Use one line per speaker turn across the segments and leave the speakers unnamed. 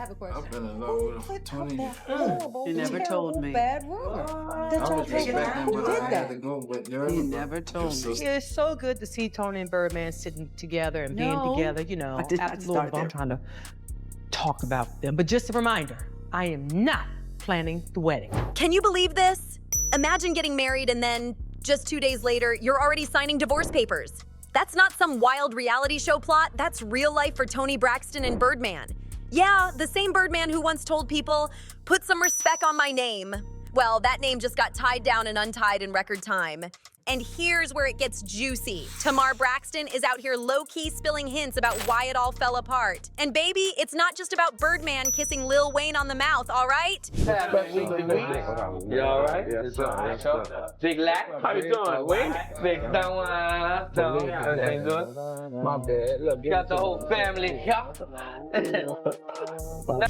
have a question.
I've been in love with 20 years.
You never told me.
Bad rumor. That
I
y'all
was
taking out.
expecting,
Who
but
did
I had to
that?
go with your
You never told me.
It's so good to see Toni and Birdman sitting together and being
No.
together, you know.
I did not
Lord,
start there.
I'm trying to talk about them. But just a reminder, I am not planning the wedding.
Can you believe this? Imagine getting married and then, just 2 days later, you're already signing divorce papers. That's not some wild reality show plot, that's real life for Toni Braxton and Birdman. Yeah, the same Birdman who once told people, put some respect on my name. Well, that name just got tied down and untied in record time. And here's where it gets juicy. Tamar Braxton is out here low-key spilling hints about why it all fell apart. And baby, it's not just about Birdman kissing Lil Wayne on the mouth, all right?
You all right?
Yes, sir.
Big Lack, how you doing? Wayne? Big everything good?
My bad. Look,
Got the whole family here.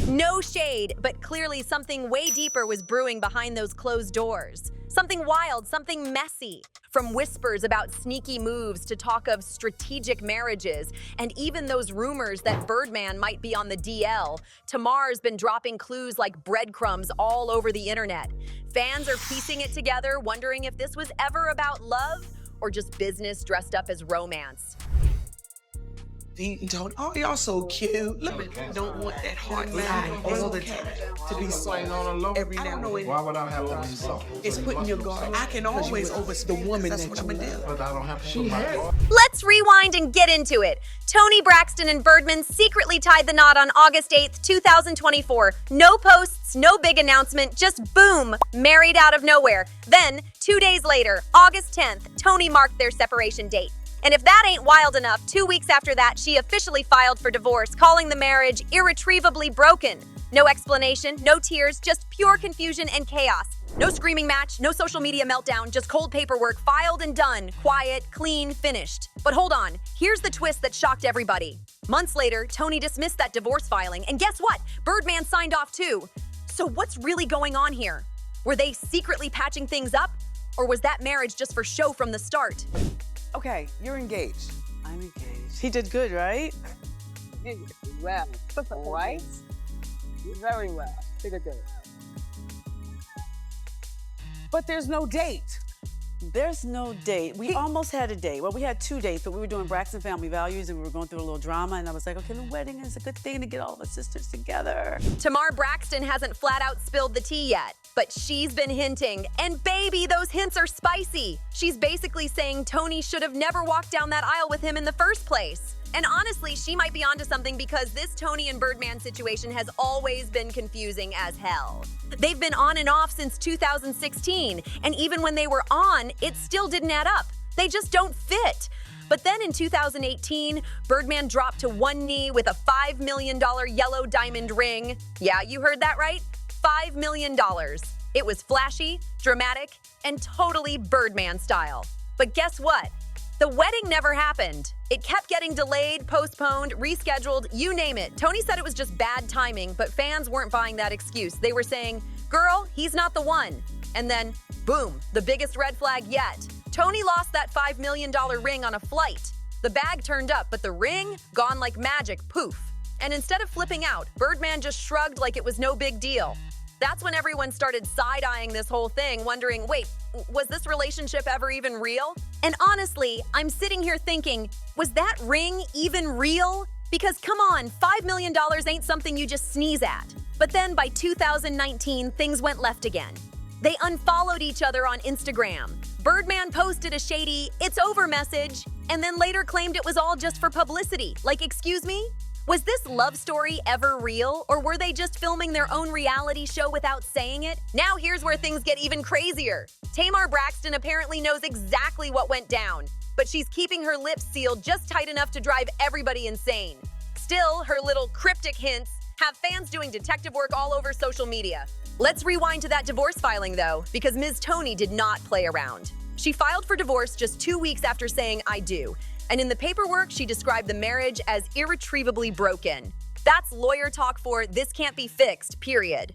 No shade, but clearly something way deeper was brewing behind those closed doors. Something wild, something messy. From whispers about sneaky moves to talk of strategic marriages, and even those rumors that Birdman might be on the DL, Tamar's been dropping clues like breadcrumbs all over the internet. Fans are piecing it together, wondering if this was ever about love or just business dressed up as romance.
Toni, oh, y'all so cute. Look, don't want that hard line all the time to be
Playing on a low.
every now and then.
Why would I have to be soft?
It's putting your guard. I can always overspeak the woman that you do.
But I don't have to put my guard.
Let's rewind and get into it. Toni Braxton and Birdman secretly tied the knot on August 8th, 2024. No posts, no big announcement, just boom, married out of nowhere. Then, 2 days later, August 10th, Toni marked their separation date. And if that ain't wild enough, 2 weeks after that, she officially filed for divorce, calling the marriage irretrievably broken. No explanation, no tears, just pure confusion and chaos. No screaming match, no social media meltdown, just cold paperwork, filed and done, quiet, clean, finished. But hold on, here's the twist that shocked everybody. Months later, Toni dismissed that divorce filing, and guess what? Birdman signed off too. So what's really going on here? Were they secretly patching things up? Or was that marriage just for show from the start?
Okay, you're engaged.
I'm engaged. He did good, right?
Well, right? Very well. Take a day.
But there's no date.
There's no date. We almost had a date. Well, we had 2 dates, but we were doing Braxton Family Values and we were going through a little drama, and I was like, okay, the wedding is a good thing to get all of our sisters together.
Tamar Braxton hasn't flat out spilled the tea yet, but she's been hinting. And baby, those hints are spicy. She's basically saying Toni should have never walked down that aisle with him in the first place. And honestly, she might be onto something because this Toni and Birdman situation has always been confusing as hell. They've been on and off since 2016, and even when they were on, it still didn't add up. They just don't fit. But then in 2018, Birdman dropped to one knee with a $5 million yellow diamond ring. Yeah, you heard that right? $5 million. It was flashy, dramatic, and totally Birdman style. But guess what? The wedding never happened. It kept getting delayed, postponed, rescheduled, you name it. Toni said it was just bad timing, but fans weren't buying that excuse. They were saying, girl, he's not the one. And then, boom, the biggest red flag yet. Toni lost that $5 million ring on a flight. The bag turned up, but the ring, gone like magic, poof. And instead of flipping out, Birdman just shrugged like it was no big deal. That's when everyone started side-eyeing this whole thing, wondering, wait, was this relationship ever even real? And honestly, I'm sitting here thinking, was that ring even real? Because come on, $5 million ain't something you just sneeze at. But then by 2019, things went left again. They unfollowed each other on Instagram. Birdman posted a shady, "it's over" message, and then later claimed it was all just for publicity. Like, excuse me? Was this love story ever real, or were they just filming their own reality show without saying it? Now here's where things get even crazier. Tamar Braxton apparently knows exactly what went down, but she's keeping her lips sealed just tight enough to drive everybody insane. Still, her little cryptic hints have fans doing detective work all over social media. Let's rewind to that divorce filing though, because Ms. Toni did not play around. She filed for divorce just 2 weeks after saying "I do." And in the paperwork, she described the marriage as irretrievably broken. That's lawyer talk for this can't be fixed, period.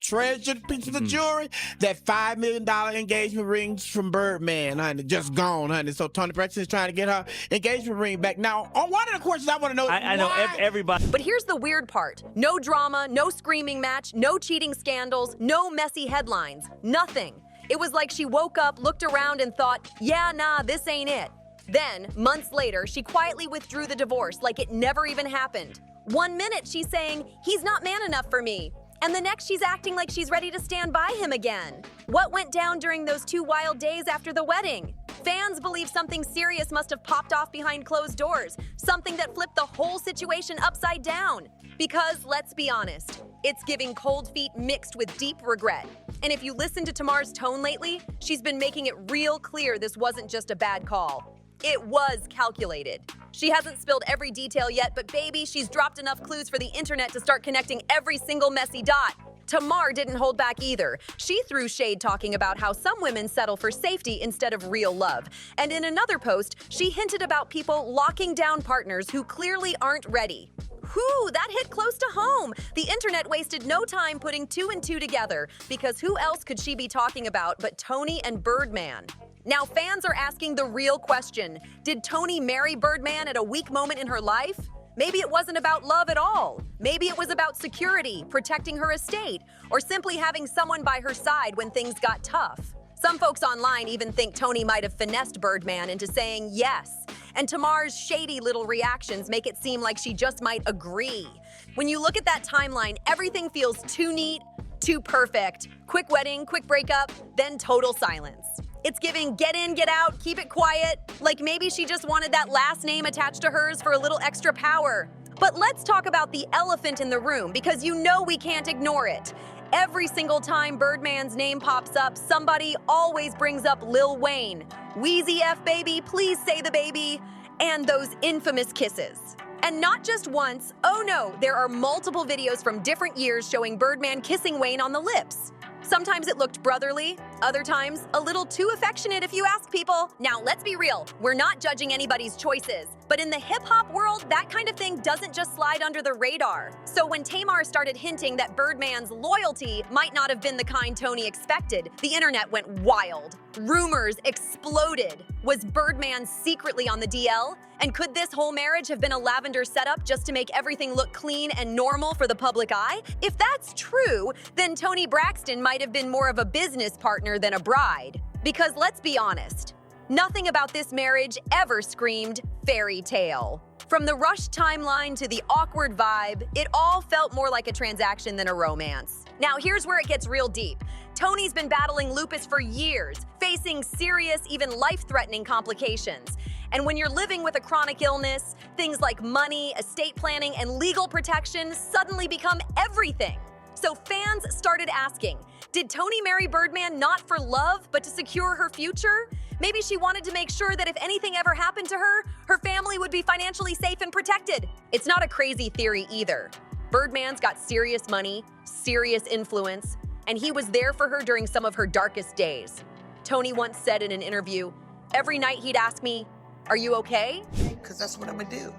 treasured piece of jewelry, that $5 million engagement rings from Birdman, honey, just gone, honey. So Toni Braxton is trying to get her engagement ring back. Now, on one of the questions I want to know,
I know everybody.
But here's the weird part. No drama, no screaming match, no cheating scandals, no messy headlines, nothing. It was like she woke up, looked around, and thought, yeah, nah, this ain't it. Then, months later, she quietly withdrew the divorce like it never even happened. 1 minute she's saying, he's not man enough for me. And the next she's acting like she's ready to stand by him again. What went down during those 2 wild days after the wedding? Fans believe something serious must have popped off behind closed doors, something that flipped the whole situation upside down. Because, let's be honest, it's giving cold feet mixed with deep regret. And if you listen to Tamar's tone lately, she's been making it real clear this wasn't just a bad call. It was calculated. She hasn't spilled every detail yet, but baby, she's dropped enough clues for the internet to start connecting every single messy dot. Tamar didn't hold back either. She threw shade talking about how some women settle for safety instead of real love. And in another post, she hinted about people locking down partners who clearly aren't ready. Whew, that hit close to home. The internet wasted no time putting 2 and 2 together, because who else could she be talking about but Toni and Birdman? Now fans are asking the real question. Did Toni marry Birdman at a weak moment in her life? Maybe it wasn't about love at all. Maybe it was about security, protecting her estate, or simply having someone by her side when things got tough. Some folks online even think Toni might have finessed Birdman into saying yes. And Tamar's shady little reactions make it seem like she just might agree. When you look at that timeline, everything feels too neat, too perfect. Quick wedding, quick breakup, then total silence. It's giving get in, get out, keep it quiet, like maybe she just wanted that last name attached to hers for a little extra power. But let's talk about the elephant in the room, because you know we can't ignore it. Every single time Birdman's name pops up, somebody always brings up Lil Wayne. Wheezy F baby, please say the baby, and those infamous kisses. And not just once, oh no, there are multiple videos from different years showing Birdman kissing Wayne on the lips. Sometimes it looked brotherly, other times a little too affectionate if you ask people. Now, let's be real, we're not judging anybody's choices. But in the hip-hop world, that kind of thing doesn't just slide under the radar. So when Tamar started hinting that Birdman's loyalty might not have been the kind Toni expected, the internet went wild. Rumors exploded. Was Birdman secretly on the DL? And could this whole marriage have been a Lavender setup just to make everything look clean and normal for the public eye? If that's true, then Toni Braxton might have been more of a business partner than a bride. Because let's be honest, nothing about this marriage ever screamed fairy tale. From the rushed timeline to the awkward vibe, it all felt more like a transaction than a romance. Now here's where it gets real deep. Toni's been battling lupus for years, facing serious, even life-threatening complications. And when you're living with a chronic illness, things like money, estate planning, and legal protection suddenly become everything. So fans started asking, did Toni marry Birdman not for love, but to secure her future? Maybe she wanted to make sure that if anything ever happened to her, her family would be financially safe and protected. It's not a crazy theory either. Birdman's got serious money, serious influence, and he was there for her during some of her darkest days. Toni once said in an interview, every night he'd ask me, are you okay?
Because that's what I'm going to do.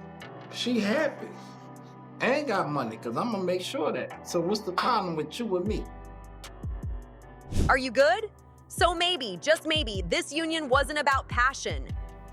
She happy. I ain't got money, because I'm going to make sure that. So what's the problem with you and me?
Are you good? So maybe, just maybe, this union wasn't about passion.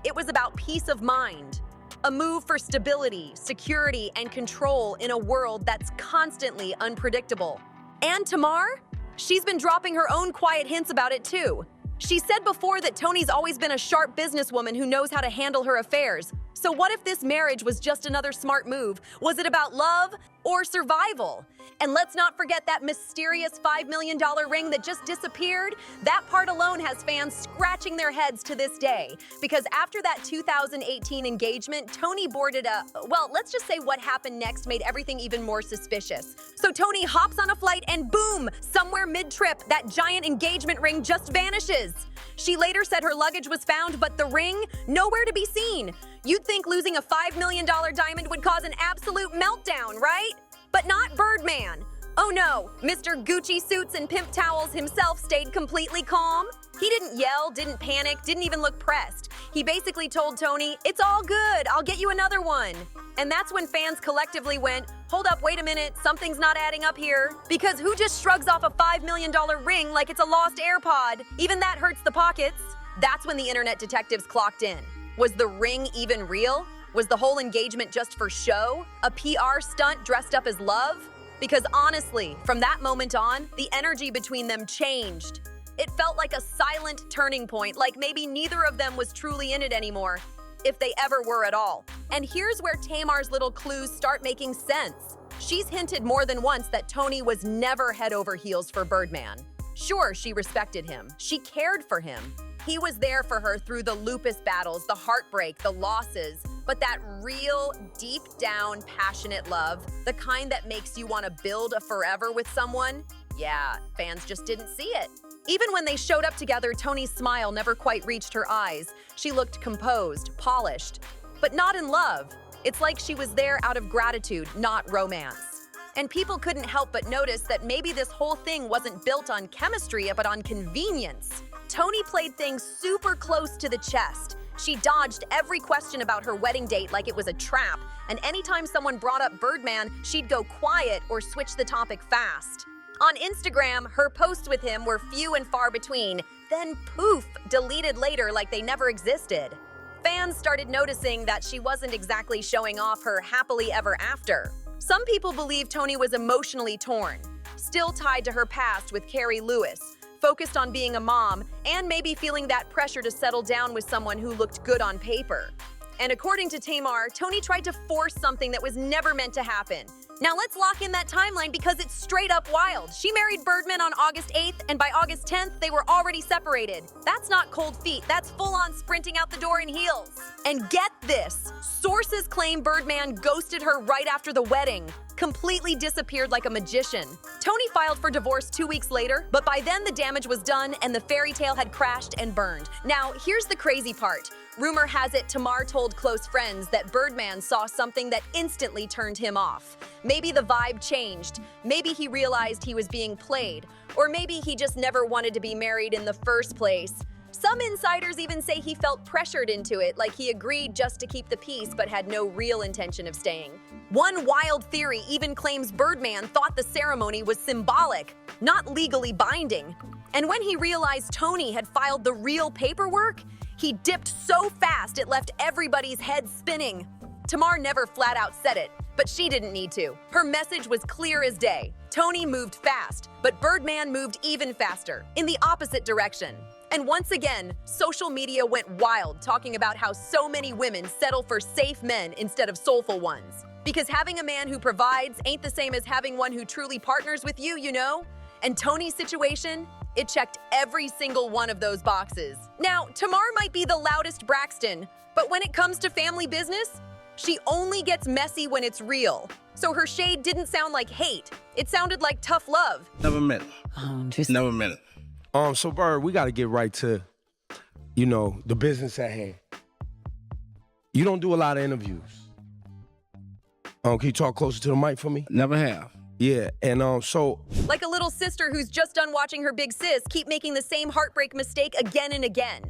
It was about peace of mind. A move for stability, security, and control in a world that's constantly unpredictable. And Tamar? She's been dropping her own quiet hints about it too. She said before that Toni's always been a sharp businesswoman who knows how to handle her affairs. So what if this marriage was just another smart move? Was it about love or survival? And let's not forget that mysterious $5 million ring that just disappeared. That part alone has fans scratching their heads to this day. Because after that 2018 engagement, Toni boarded a, well, let's just say what happened next made everything even more suspicious. So Toni hops on a flight and boom, somewhere mid-trip, that giant engagement ring just vanishes. She later said her luggage was found, but the ring, nowhere to be seen. You'd think losing a $5 million diamond would cause an absolute meltdown, right? But not Birdman. Oh no, Mr. Gucci suits and pimp towels himself stayed completely calm. He didn't yell, didn't panic, didn't even look pressed. He basically told Toni, "It's all good, I'll get you another one." And that's when fans collectively went, "Hold up, wait a minute, something's not adding up here." Because who just shrugs off a $5 million ring like it's a lost AirPod? Even that hurts the pockets. That's when the internet detectives clocked in. Was the ring even real? Was the whole engagement just for show? A PR stunt dressed up as love? Because honestly, from that moment on, the energy between them changed. It felt like a silent turning point, like maybe neither of them was truly in it anymore, if they ever were at all. And here's where Tamar's little clues start making sense. She's hinted more than once that Toni was never head over heels for Birdman. Sure, she respected him. She cared for him. He was there for her through the lupus battles, the heartbreak, the losses, but that real, deep down, passionate love, the kind that makes you want to build a forever with someone, yeah, fans just didn't see it. Even when they showed up together, Toni's smile never quite reached her eyes. She looked composed, polished, but not in love. It's like she was there out of gratitude, not romance. And people couldn't help but notice that maybe this whole thing wasn't built on chemistry, but on convenience. Toni played things super close to the chest. She dodged every question about her wedding date like it was a trap, and anytime someone brought up Birdman, she'd go quiet or switch the topic fast. On Instagram, her posts with him were few and far between, then poof, deleted later like they never existed. Fans started noticing that she wasn't exactly showing off her happily ever after. Some people believe Toni was emotionally torn, still tied to her past with Carrie Lewis, focused on being a mom, and maybe feeling that pressure to settle down with someone who looked good on paper. And according to Tamar, Toni tried to force something that was never meant to happen. Now let's lock in that timeline because it's straight up wild. She married Birdman on August 8th, and by August 10th, they were already separated. That's not cold feet, that's full-on sprinting out the door in heels. And get this, sources claim Birdman ghosted her right after the wedding, completely disappeared like a magician. Toni filed for divorce 2 weeks later, but by then the damage was done and the fairy tale had crashed and burned. Now, here's the crazy part. Rumor has it Tamar told close friends that Birdman saw something that instantly turned him off. Maybe the vibe changed, maybe he realized he was being played, or maybe he just never wanted to be married in the first place. Some insiders even say he felt pressured into it, like he agreed just to keep the peace but had no real intention of staying. One wild theory even claims Birdman thought the ceremony was symbolic, not legally binding. And when he realized Toni had filed the real paperwork, he dipped so fast it left everybody's head spinning. Tamar never flat out said it, but she didn't need to. Her message was clear as day. Toni moved fast, but Birdman moved even faster, in the opposite direction. And once again, social media went wild talking about how so many women settle for safe men instead of soulful ones. Because having a man who provides ain't the same as having one who truly partners with you, you know? And Toni's situation? It checked every single one of those boxes. Now, Tamar might be the loudest Braxton, but when it comes to family business, she only gets messy when it's real. So her shade didn't sound like hate. It sounded like tough love.
Never met him. Never met him.
So Bird, we got to get right to, the business at hand. You don't do a lot of interviews. Can you talk closer to the mic for me?
Never have.
Yeah, and so...
Like a little sister who's just done watching her big sis keep making the same heartbreak mistake again and again.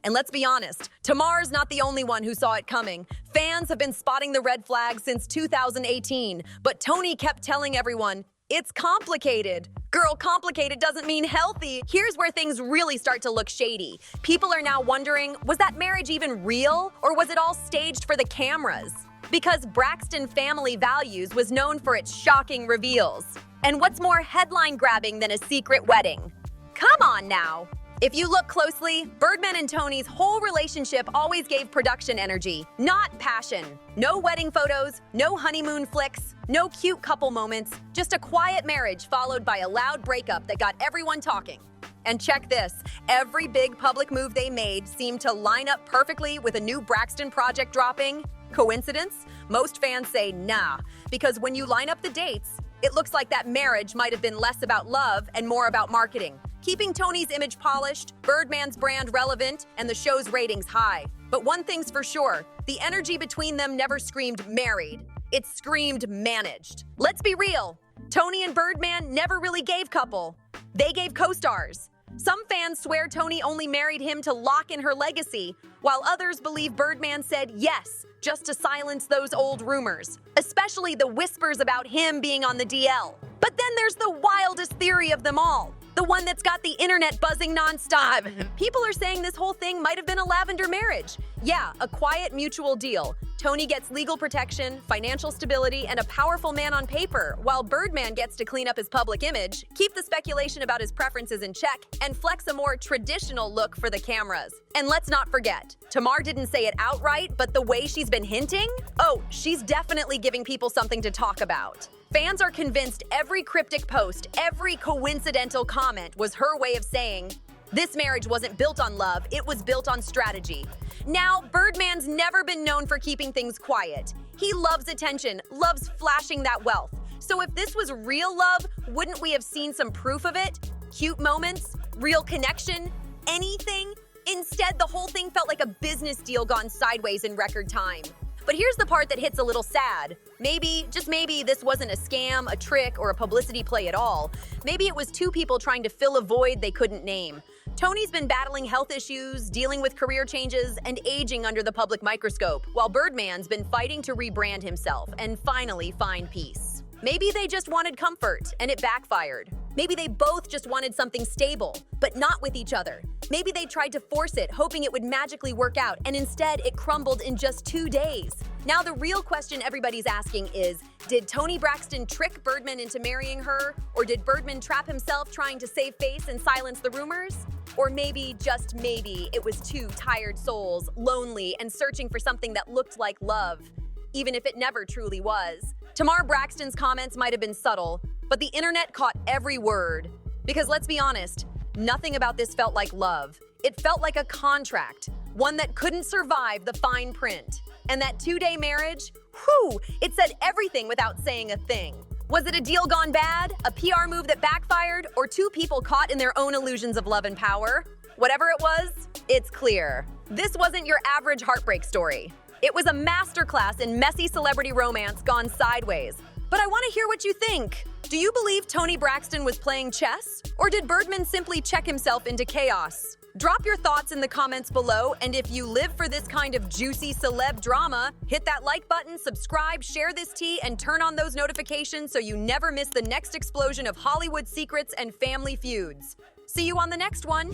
And let's be honest, Tamar's not the only one who saw it coming. Fans have been spotting the red flags since 2018, but Toni kept telling everyone, it's complicated. Girl, complicated doesn't mean healthy. Here's where things really start to look shady. People are now wondering, was that marriage even real, or was it all staged for the cameras? Because Braxton Family Values was known for its shocking reveals. And what's more headline-grabbing than a secret wedding? Come on now! If you look closely, Birdman and Toni's whole relationship always gave production energy, not passion. No wedding photos, no honeymoon flicks, no cute couple moments, just a quiet marriage followed by a loud breakup that got everyone talking. And check this, every big public move they made seemed to line up perfectly with a new Braxton project dropping. Coincidence? Most fans say nah, because when you line up the dates, it looks like that marriage might have been less about love and more about marketing, keeping Toni's image polished, Birdman's brand relevant, and the show's ratings high. But one thing's for sure, the energy between them never screamed married. It screamed managed. Let's be real, Toni and Birdman never really gave couple. They gave co-stars. Some fans swear Toni only married him to lock in her legacy, while others believe Birdman said yes, just to silence those old rumors, especially the whispers about him being on the DL. But then there's the wildest theory of them all, the one that's got the internet buzzing nonstop. People are saying this whole thing might have been a Lavender marriage. Yeah, a quiet mutual deal. Toni gets legal protection, financial stability, and a powerful man on paper, while Birdman gets to clean up his public image, keep the speculation about his preferences in check, and flex a more traditional look for the cameras. And let's not forget, Tamar didn't say it outright, but the way she's been hinting? Oh, she's definitely giving people something to talk about. Fans are convinced every cryptic post, every coincidental comment was her way of saying, this marriage wasn't built on love, it was built on strategy. Now, Birdman's never been known for keeping things quiet. He loves attention, loves flashing that wealth. So if this was real love, wouldn't we have seen some proof of it? Cute moments? Real connection? Anything? Instead, the whole thing felt like a business deal gone sideways in record time. But here's the part that hits a little sad. Maybe, just maybe, this wasn't a scam, a trick, or a publicity play at all. Maybe it was two people trying to fill a void they couldn't name. Toni's been battling health issues, dealing with career changes, and aging under the public microscope, while Birdman's been fighting to rebrand himself and finally find peace. Maybe they just wanted comfort, and it backfired. Maybe they both just wanted something stable, but not with each other. Maybe they tried to force it, hoping it would magically work out, and instead it crumbled in just 2 days. Now the real question everybody's asking is, did Toni Braxton trick Birdman into marrying her? Or did Birdman trap himself trying to save face and silence the rumors? Or maybe, just maybe, it was two tired souls, lonely, and searching for something that looked like love, even if it never truly was. Tamar Braxton's comments might have been subtle, but the internet caught every word. Because let's be honest, nothing about this felt like love. It felt like a contract, one that couldn't survive the fine print. And that 2-day marriage, whew, it said everything without saying a thing. Was it a deal gone bad, a PR move that backfired, or two people caught in their own illusions of love and power? Whatever it was, it's clear. This wasn't your average heartbreak story. It was a masterclass in messy celebrity romance gone sideways. But I want to hear what you think. Do you believe Toni Braxton was playing chess? Or did Birdman simply check himself into chaos? Drop your thoughts in the comments below, and if you live for this kind of juicy celeb drama, hit that like button, subscribe, share this tea, and turn on those notifications so you never miss the next explosion of Hollywood secrets and family feuds. See you on the next one.